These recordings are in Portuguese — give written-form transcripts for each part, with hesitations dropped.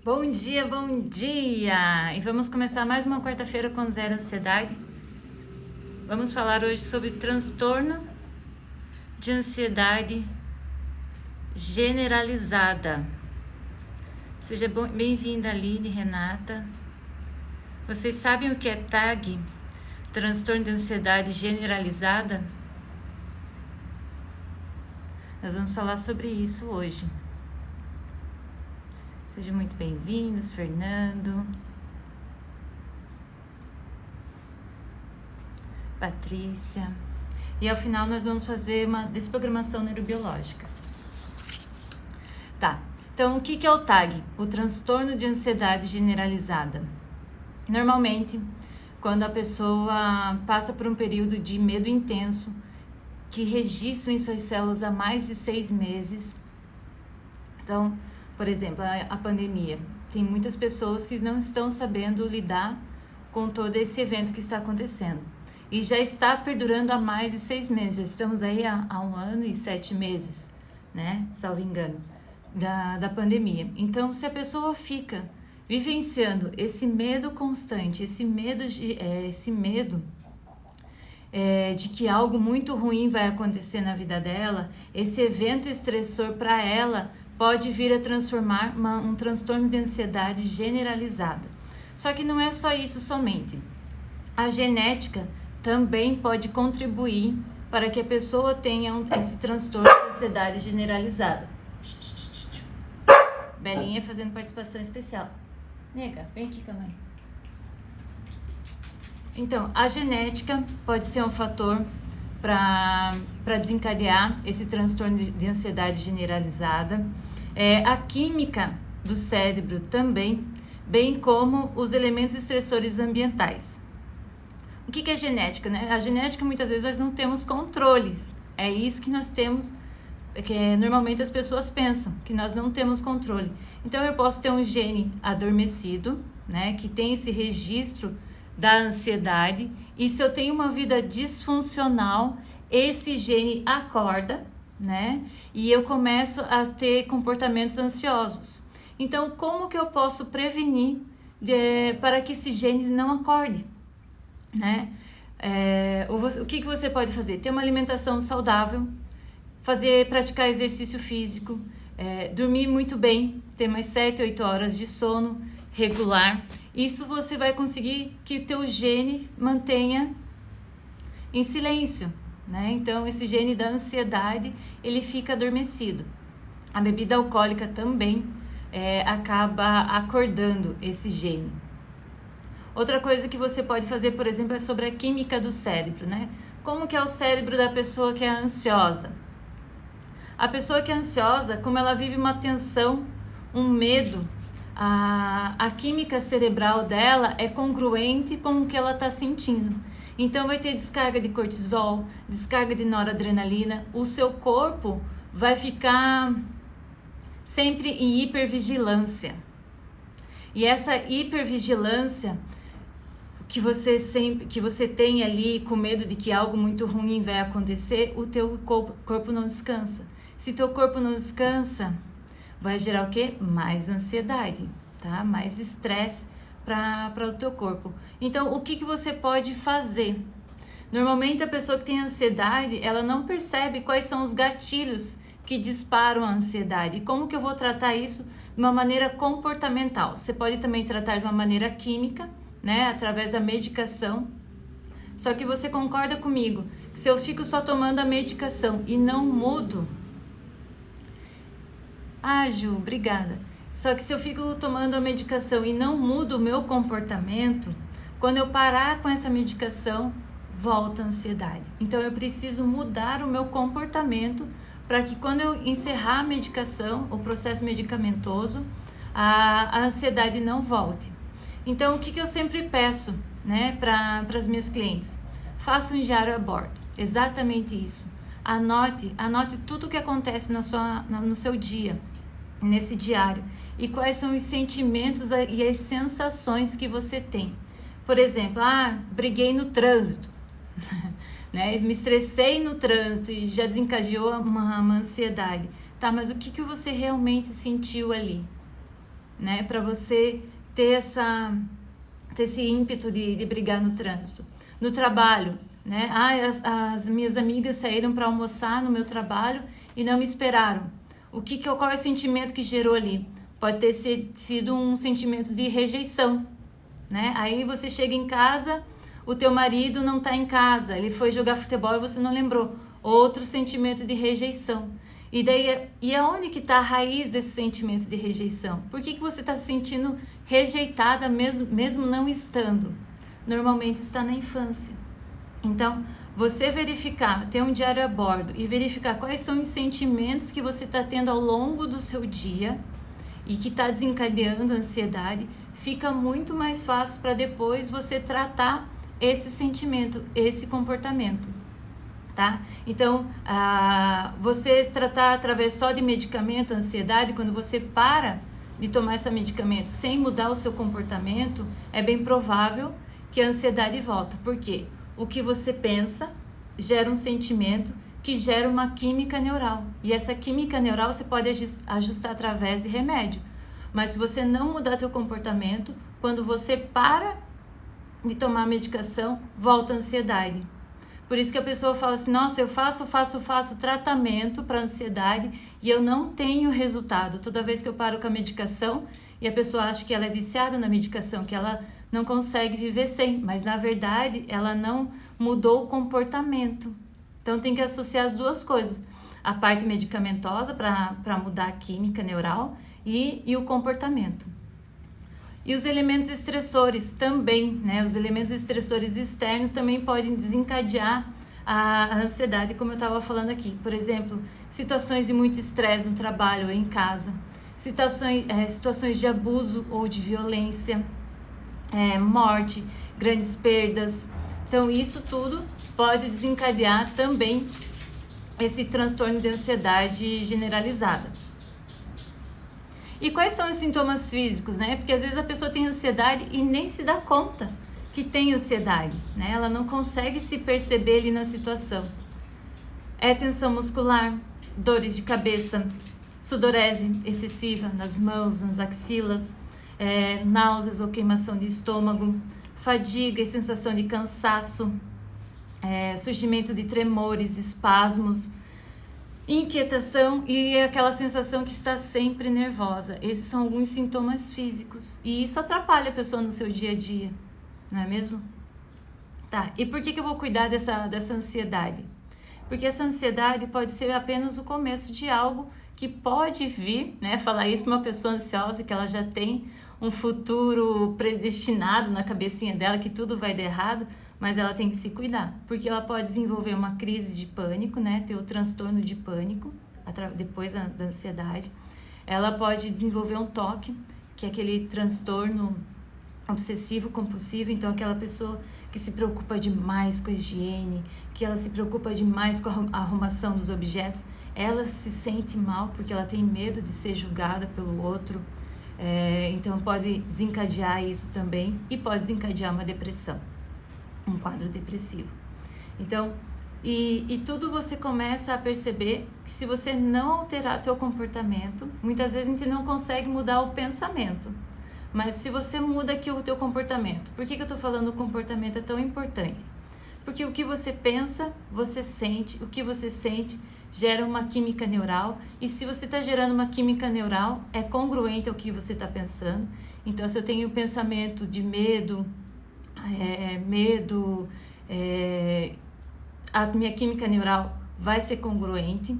Bom dia, bom dia! E vamos começar mais uma quarta-feira com Zero Ansiedade. Vamos falar hoje sobre transtorno de ansiedade generalizada. Seja bem-vinda, Aline, Renata. Vocês sabem o que é TAG? Transtorno de ansiedade generalizada? Nós vamos falar sobre isso hoje. Sejam muito bem-vindos, Fernando, Patrícia. E ao final nós vamos fazer uma desprogramação neurobiológica. Tá, então o que é o TAG? O transtorno de ansiedade generalizada. Normalmente, quando a pessoa passa por um período de medo intenso, que registra em suas células há mais de 6 meses. Então, por exemplo, a pandemia. Tem muitas pessoas que não estão sabendo lidar com todo esse evento que está acontecendo. E já está perdurando há mais de 6 meses. Já estamos aí há 1 ano e 7 meses, né? Salvo engano, da pandemia. Então, se a pessoa fica vivenciando esse medo constante, esse medo de que algo muito ruim vai acontecer na vida dela, esse evento estressor para ela pode vir a transformar um transtorno de ansiedade generalizada. Só que não é só isso somente. A genética também pode contribuir para que a pessoa tenha esse transtorno de ansiedade generalizada. Belinha fazendo participação especial. Nega, vem aqui com a mãe. Então, a genética pode ser um fator para desencadear esse transtorno de ansiedade generalizada. A química do cérebro também, bem como os elementos estressores ambientais. O que é genética, né? A genética, muitas vezes, nós não temos controles. É isso que nós temos, que normalmente as pessoas pensam, que nós não temos controle. Então, eu posso ter um gene adormecido, né, que tem esse registro da ansiedade, e se eu tenho uma vida disfuncional, esse gene acorda, né? E eu começo a ter comportamentos ansiosos. Então, como que eu posso prevenir para que esse gene não acorde, né? O que você pode fazer? Ter uma alimentação saudável, praticar exercício físico, dormir muito bem, ter mais 7, 8 horas de sono regular. Isso você vai conseguir que o teu gene mantenha em silêncio, né? Então, esse gene da ansiedade, ele fica adormecido. A bebida alcoólica também acaba acordando esse gene. Outra coisa que você pode fazer, por exemplo, é sobre a química do cérebro, né? Como que é o cérebro da pessoa que é ansiosa? A pessoa que é ansiosa, como ela vive uma tensão, um medo, a química cerebral dela é congruente com o que ela está sentindo. Então, vai ter descarga de cortisol, descarga de noradrenalina, o seu corpo vai ficar sempre em hipervigilância. E essa hipervigilância que você tem ali com medo de que algo muito ruim vai acontecer, o teu corpo não descansa. Se teu corpo não descansa, vai gerar o quê? Mais ansiedade, tá? Mais estresse para o teu corpo. Então, o que você pode fazer? Normalmente, a pessoa que tem ansiedade, ela não percebe quais são os gatilhos que disparam a ansiedade. E como que eu vou tratar isso de uma maneira comportamental? Você pode também tratar de uma maneira química, né? Através da medicação. Só que você concorda comigo que se eu fico só tomando a medicação e não mudo... Ju, obrigada. Só que se eu fico tomando a medicação e não mudo o meu comportamento, quando eu parar com essa medicação, volta a ansiedade. Então, eu preciso mudar o meu comportamento para que quando eu encerrar a medicação, o processo medicamentoso, a ansiedade não volte. Então, o que eu sempre peço, né, para as minhas clientes? Faça um diário a bordo. Exatamente isso. Anote tudo o que acontece no seu dia, nesse diário, e quais são os sentimentos e as sensações que você tem. Por exemplo, briguei no trânsito, né? Me estressei no trânsito e já desencadeou uma ansiedade. Tá, mas o que você realmente sentiu ali? né? Para você ter esse ímpeto de brigar no trânsito. No trabalho, né? As minhas amigas saíram para almoçar no meu trabalho e não me esperaram. Qual é o sentimento que gerou ali? Pode ter sido um sentimento de rejeição, né? Aí você chega em casa, o teu marido não está em casa, ele foi jogar futebol e você não lembrou. Outro sentimento de rejeição. E aonde que está a raiz desse sentimento de rejeição? Por que você está se sentindo rejeitada mesmo não estando? Normalmente está na infância. Então, você ter um diário a bordo e verificar quais são os sentimentos que você está tendo ao longo do seu dia e que está desencadeando a ansiedade, fica muito mais fácil para depois você tratar esse sentimento, esse comportamento, tá? Então, você tratar através só de medicamento a ansiedade, quando você para de tomar esse medicamento sem mudar o seu comportamento, é bem provável que a ansiedade volta. Por quê? O que você pensa gera um sentimento que gera uma química neural. E essa química neural você pode ajustar através de remédio. Mas se você não mudar teu comportamento, quando você para de tomar a medicação, volta a ansiedade. Por isso que a pessoa fala assim, nossa, eu faço tratamento para ansiedade e eu não tenho resultado. Toda vez que eu paro com a medicação e a pessoa acha que ela é viciada na medicação, que ela não consegue viver sem, mas na verdade ela não mudou o comportamento. Então tem que associar as duas coisas, a parte medicamentosa para mudar a química neural e o comportamento. E os elementos estressores também, né? Os elementos estressores externos também podem desencadear a ansiedade, como eu estava falando aqui. Por exemplo, situações de muito estresse no trabalho ou em casa, situações de abuso ou de violência, morte, grandes perdas. Então isso tudo pode desencadear também esse transtorno de ansiedade generalizada. E quais são os sintomas físicos, né? Porque às vezes a pessoa tem ansiedade e nem se dá conta que tem ansiedade, né? Ela não consegue se perceber ali na situação. Tensão muscular, dores de cabeça, sudorese excessiva nas mãos, nas axilas, náuseas ou queimação de estômago, fadiga e sensação de cansaço, surgimento de tremores, espasmos, inquietação e aquela sensação que está sempre nervosa. Esses são alguns sintomas físicos e isso atrapalha a pessoa no seu dia a dia, não é mesmo? Tá, e por que eu vou cuidar dessa ansiedade? Porque essa ansiedade pode ser apenas o começo de algo que pode vir, né? Falar isso para uma pessoa ansiosa que ela já tem um futuro predestinado na cabecinha dela, que tudo vai dar errado, mas ela tem que se cuidar, porque ela pode desenvolver uma crise de pânico, né? Ter o transtorno de pânico, depois da ansiedade. Ela pode desenvolver um TOC, que é aquele transtorno obsessivo compulsivo, então aquela pessoa que se preocupa demais com a higiene, que ela se preocupa demais com a arrumação dos objetos, ela se sente mal porque ela tem medo de ser julgada pelo outro, então pode desencadear isso também e pode desencadear uma depressão, um quadro depressivo. Então, e tudo você começa a perceber que se você não alterar teu comportamento, muitas vezes a gente não consegue mudar o pensamento, mas se você muda aqui o teu comportamento, por que eu estou falando o comportamento é tão importante? Porque o que você pensa, você sente, o que você sente gera uma química neural, e se você está gerando uma química neural, é congruente ao que você está pensando. Então, se eu tenho pensamento de medo, a minha química neural vai ser congruente,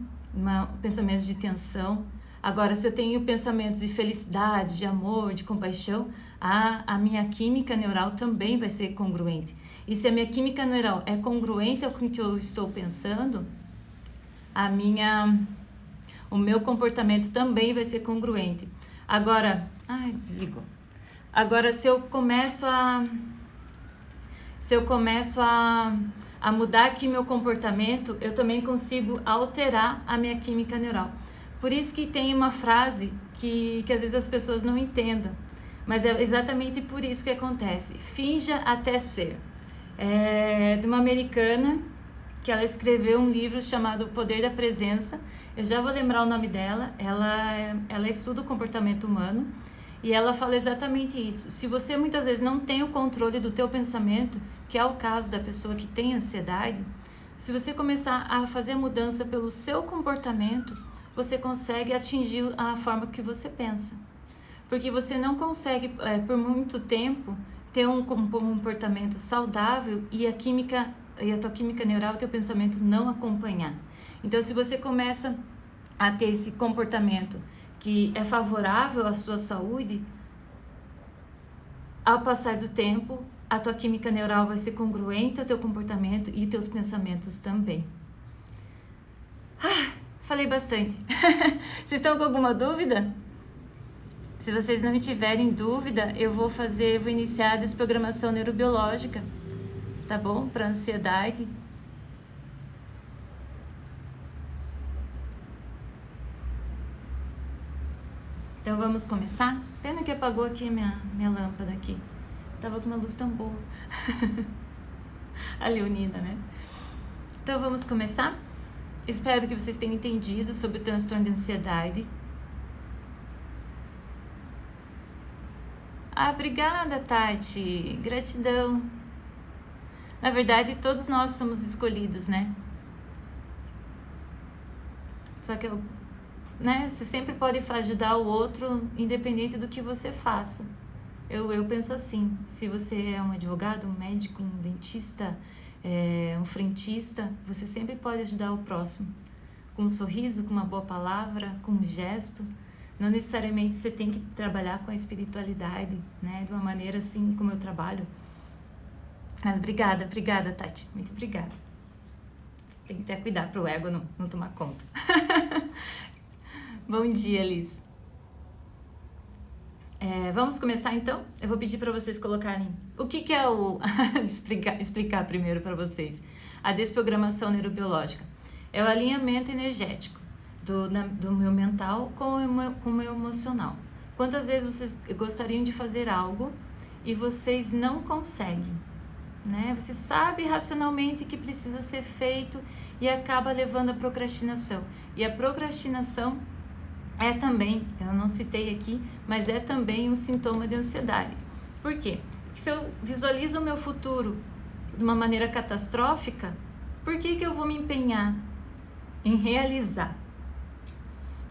pensamentos de tensão. Agora, se eu tenho pensamentos de felicidade, de amor, de compaixão, a minha química neural também vai ser congruente. E se a minha química neural é congruente ao que eu estou pensando, o meu comportamento também vai ser congruente. Agora, desligo. Agora, se eu começo a mudar aqui meu comportamento, eu também consigo alterar a minha química neural. Por isso que tem uma frase que às vezes as pessoas não entendam, mas é exatamente por isso que acontece. Finja até ser. É de uma americana que ela escreveu um livro chamado O Poder da Presença. Eu já vou lembrar o nome dela. Ela estuda o comportamento humano E ela fala exatamente isso. Se você muitas vezes não tem o controle do teu pensamento, que é o caso da pessoa que tem ansiedade, se você começar a fazer a mudança pelo seu comportamento, você consegue atingir a forma que você pensa. Porque você não consegue, por muito tempo, ter um comportamento saudável e a tua química neural, o teu pensamento não acompanhar. Então, se você começa a ter esse comportamento que é favorável à sua saúde, ao passar do tempo, a tua química neural vai ser congruente ao teu comportamento e teus pensamentos também. Falei bastante. Vocês estão com alguma dúvida? Se vocês não tiverem dúvida, eu vou iniciar a desprogramação neurobiológica, tá bom? Para ansiedade. Então vamos começar? Pena que apagou aqui minha lâmpada aqui. Tava com uma luz tão boa. A leonina, né? Então vamos começar? Espero que vocês tenham entendido sobre o transtorno de ansiedade. Obrigada, Tati. Gratidão. Na verdade, todos nós somos escolhidos, né? Só que você sempre pode ajudar o outro, independente do que você faça. Eu penso assim, se você é um advogado, um médico, um dentista, um frentista, você sempre pode ajudar o próximo. Com um sorriso, com uma boa palavra, com um gesto. Não necessariamente você tem que trabalhar com a espiritualidade, né? De uma maneira assim como eu trabalho. Mas obrigada, Tati. Muito obrigada. Tem que ter cuidado para o ego não tomar conta. Bom dia, Liz. Vamos começar então? Eu vou pedir para vocês colocarem o que é o... explicar primeiro para vocês. A desprogramação neurobiológica. É o alinhamento energético do meu mental com o meu emocional. Quantas vezes vocês gostariam de fazer algo e vocês não conseguem, né? Você sabe racionalmente que precisa ser feito e acaba levando à procrastinação. E a procrastinação é também, eu não citei aqui, mas é também um sintoma de ansiedade. Por quê? Porque se eu visualizo o meu futuro de uma maneira catastrófica, por que eu vou me empenhar em realizar?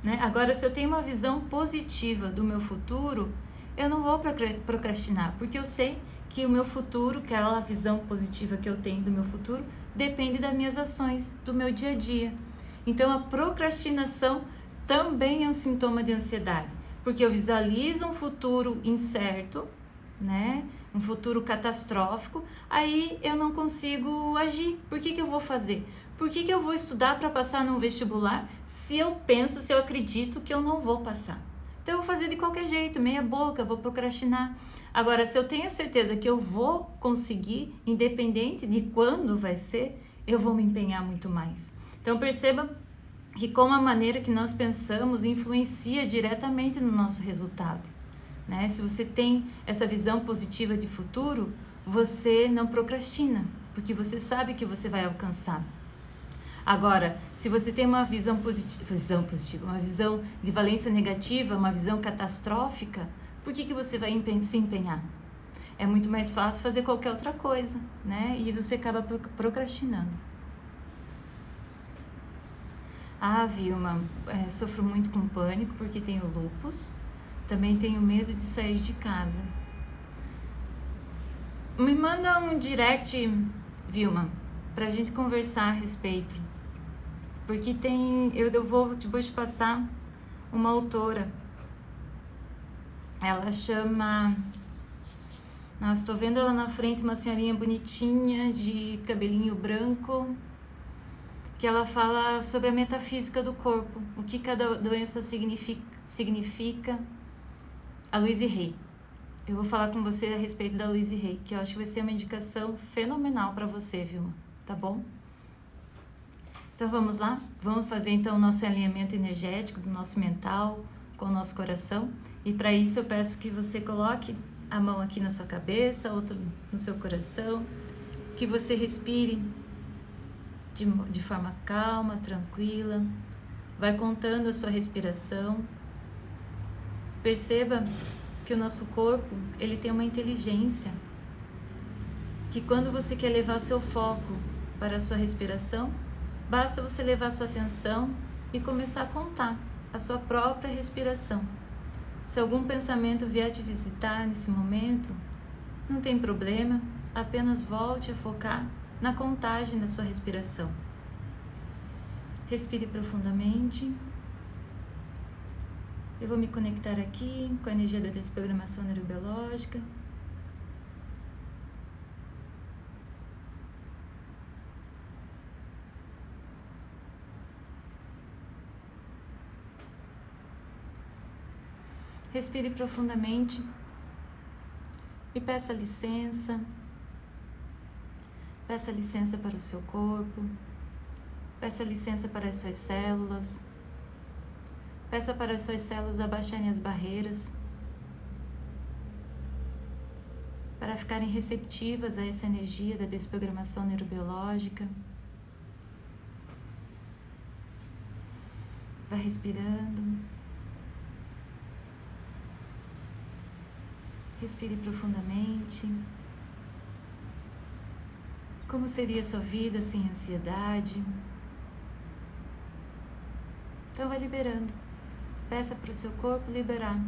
Né? Agora, se eu tenho uma visão positiva do meu futuro, eu não vou procrastinar, porque eu sei que o meu futuro, aquela visão positiva que eu tenho do meu futuro, depende das minhas ações, do meu dia a dia. Então, a procrastinação também é um sintoma de ansiedade, porque eu visualizo um futuro incerto, né? Um futuro catastrófico, aí eu não consigo agir. Por que eu vou fazer? Por que eu vou estudar para passar num vestibular se eu acredito que eu não vou passar? Então eu vou fazer de qualquer jeito, meia boca, vou procrastinar. Agora, se eu tenho certeza que eu vou conseguir, independente de quando vai ser, eu vou me empenhar muito mais. Então perceba que como a maneira que nós pensamos influencia diretamente no nosso resultado, né? Se você tem essa visão positiva de futuro, você não procrastina, porque você sabe que você vai alcançar. Agora, se você tem uma visão positiva, uma visão de valência negativa, uma visão catastrófica, por que você vai se empenhar? É muito mais fácil fazer qualquer outra coisa, né? E você acaba procrastinando. Vilma, sofro muito com pânico porque tenho lúpus. Também tenho medo de sair de casa. Me manda um direct, Vilma, pra gente conversar a respeito. Porque eu vou te passar uma autora. Ela chama... Nossa, tô vendo ela na frente, uma senhorinha bonitinha, de cabelinho branco, que ela fala sobre a metafísica do corpo, o que cada doença significa. A Louise Hay. Eu vou falar com você a respeito da Louise Hay, que eu acho que vai ser uma indicação fenomenal para você, Vilma, tá bom? Então vamos lá? Vamos fazer então o nosso alinhamento energético do nosso mental com o nosso coração. E para isso eu peço que você coloque a mão aqui na sua cabeça, outra no seu coração, que você respire de forma calma, tranquila. Vai contando a sua respiração. Perceba que o nosso corpo, ele tem uma inteligência, que quando você quer levar seu foco para a sua respiração, basta você levar sua atenção e começar a contar a sua própria respiração. Se algum pensamento vier te visitar nesse momento, não tem problema, apenas volte a focar na contagem da sua respiração. Respire profundamente. Eu vou me conectar aqui com a energia da desprogramação neurobiológica. Respire profundamente e peça licença. Peça licença para o seu corpo. Peça licença para as suas células. Peça para as suas células abaixarem as barreiras, para ficarem receptivas a essa energia da desprogramação neurobiológica. Vai respirando. Respire profundamente. Como seria a sua vida sem ansiedade? Então vai liberando. Peça para o seu corpo liberar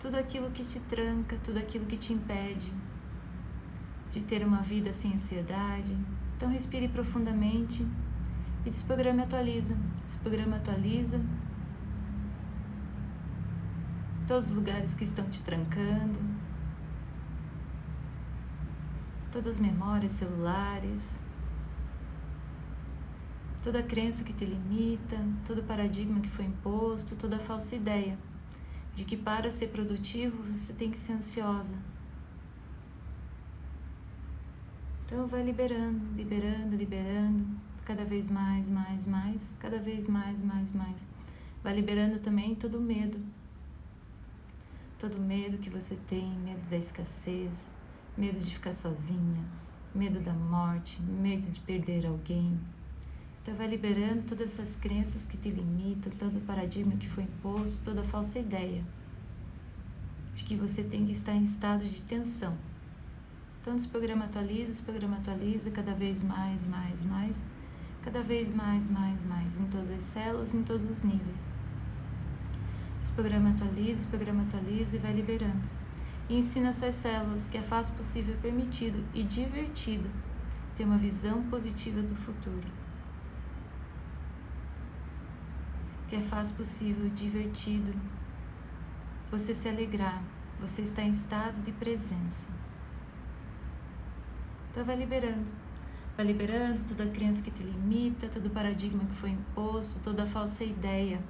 tudo aquilo que te tranca, tudo aquilo que te impede de ter uma vida sem ansiedade. Então respire profundamente e desprograma e atualiza. Desprograma e atualiza todos os lugares que estão te trancando, todas as memórias celulares, toda a crença que te limita, todo o paradigma que foi imposto, toda a falsa ideia de que para ser produtivo você tem que ser ansiosa. Então vai liberando, liberando, liberando, cada vez mais, cada vez mais. Vai liberando também todo o medo que você tem, medo da escassez, medo de ficar sozinha, medo da morte, medo de perder alguém. Então vai liberando todas essas crenças que te limitam, todo o paradigma que foi imposto, toda a falsa ideia de que você tem que estar em estado de tensão. Então desprograma, atualiza cada vez mais, cada vez mais, em todas as células, em todos os níveis. Desprograma, atualiza e vai liberando. E ensina às suas células que é fácil, possível, permitido e divertido ter uma visão positiva do futuro. Que é fácil, possível e divertido você se alegrar, você está em estado de presença. Então vai liberando toda a crença que te limita, todo o paradigma que foi imposto, toda a falsa ideia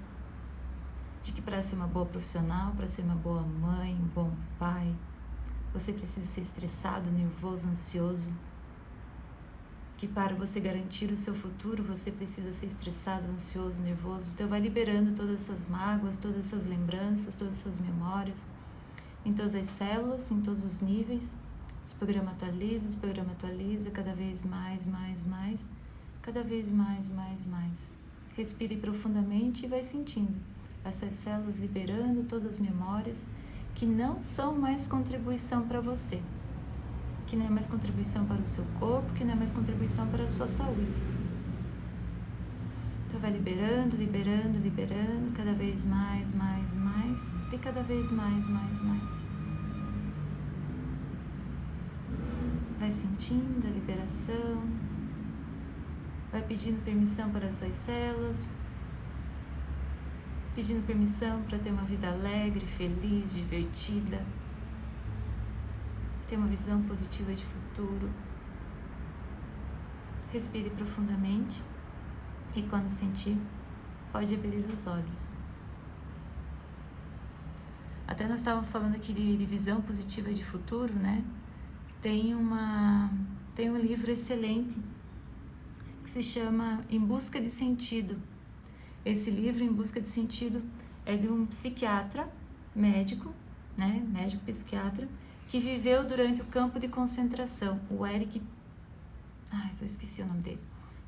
de que para ser uma boa profissional, para ser uma boa mãe, um bom pai, você precisa ser estressado, nervoso, ansioso. Que para você garantir o seu futuro, você precisa ser estressado, ansioso, nervoso. Então vai liberando todas essas mágoas, todas essas lembranças, todas essas memórias, em todas as células, em todos os níveis. Desprograma, atualiza, cada vez mais, cada vez mais. Respire profundamente e vai sentindo as suas células liberando todas as memórias que não são mais contribuição para você, que não é mais contribuição para o seu corpo, que não é mais contribuição para a sua saúde. Então vai liberando, cada vez mais, e cada vez mais. Vai sentindo a liberação, vai pedindo permissão para as suas células, pedindo permissão para ter uma vida alegre, feliz, divertida, ter uma visão positiva de futuro. Respire profundamente e quando sentir, pode abrir os olhos. Até nós estávamos falando aqui de visão positiva de futuro, né? Tem um livro excelente que se chama Em Busca de Sentido. Esse livro, Em Busca de Sentido, é de um psiquiatra, médico, né? Médico psiquiatra, que viveu durante o campo de concentração, o Eric... eu esqueci o nome dele.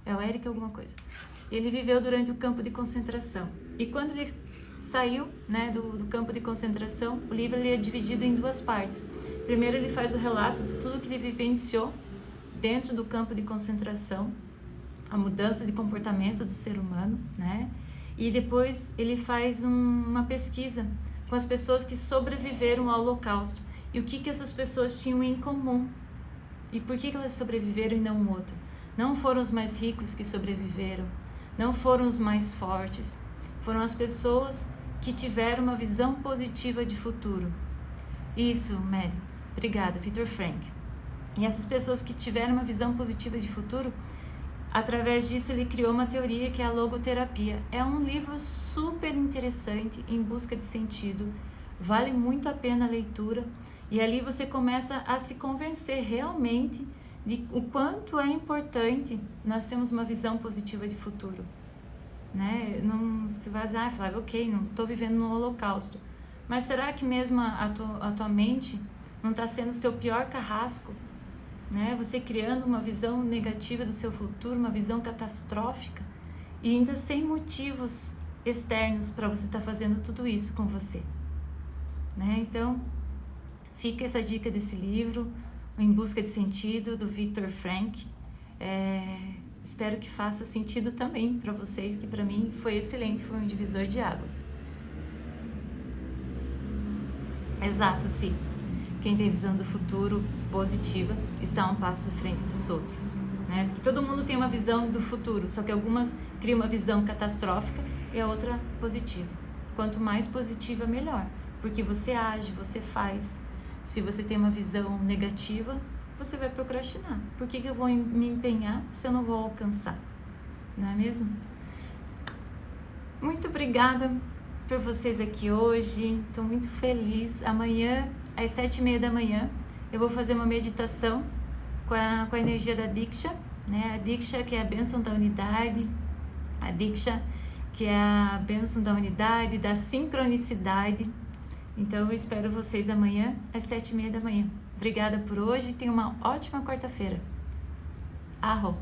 É o Eric alguma coisa. Ele viveu durante o campo de concentração. E quando ele saiu, né, do campo de concentração, o livro ele é dividido em duas partes. Primeiro ele faz o relato de tudo que ele vivenciou dentro do campo de concentração, a mudança de comportamento do ser humano, né? E depois ele faz uma pesquisa com as pessoas que sobreviveram ao Holocausto e o que essas pessoas tinham em comum e por que elas sobreviveram e não o outro. Não foram os mais ricos que sobreviveram, não foram os mais fortes, foram as pessoas que tiveram uma visão positiva de futuro. Isso, Maddie. Obrigada, Viktor Frankl. E essas pessoas que tiveram uma visão positiva de futuro, através disso ele criou uma teoria que é a logoterapia. É um livro super interessante, em busca de sentido, vale muito a pena a leitura, e ali você começa a se convencer realmente de o quanto é importante nós termos uma visão positiva de futuro. Né? Não, você vai dizer, Flávia, ok, não estou vivendo no Holocausto, mas será que mesmo a tua mente não está sendo o seu pior carrasco? Né? Você criando uma visão negativa do seu futuro, uma visão catastrófica, e ainda sem motivos externos para você estar fazendo tudo isso com você. Né? Então, fica essa dica desse livro, Em Busca de Sentido, do Viktor Frankl. Espero que faça sentido também para vocês, que para mim foi excelente, foi um divisor de águas. Exato, sim. Quem tem visão do futuro positiva está um passo à frente dos outros, né? Porque todo mundo tem uma visão do futuro, só que algumas criam uma visão catastrófica e a outra positiva. Quanto mais positiva, melhor, porque você age, você faz. Se você tem uma visão negativa, você vai procrastinar. Por que eu vou me empenhar se eu não vou alcançar? Não é mesmo? Muito obrigada por vocês aqui hoje. Estou muito feliz. Amanhã, às 7h30 da manhã, eu vou fazer uma meditação com a energia da Diksha, né? A Diksha, que é a bênção da unidade. A Diksha, que é a bênção da unidade, da sincronicidade. Então, eu espero vocês amanhã, às 7h30 da manhã. Obrigada por hoje e tenha uma ótima quarta-feira. Arro!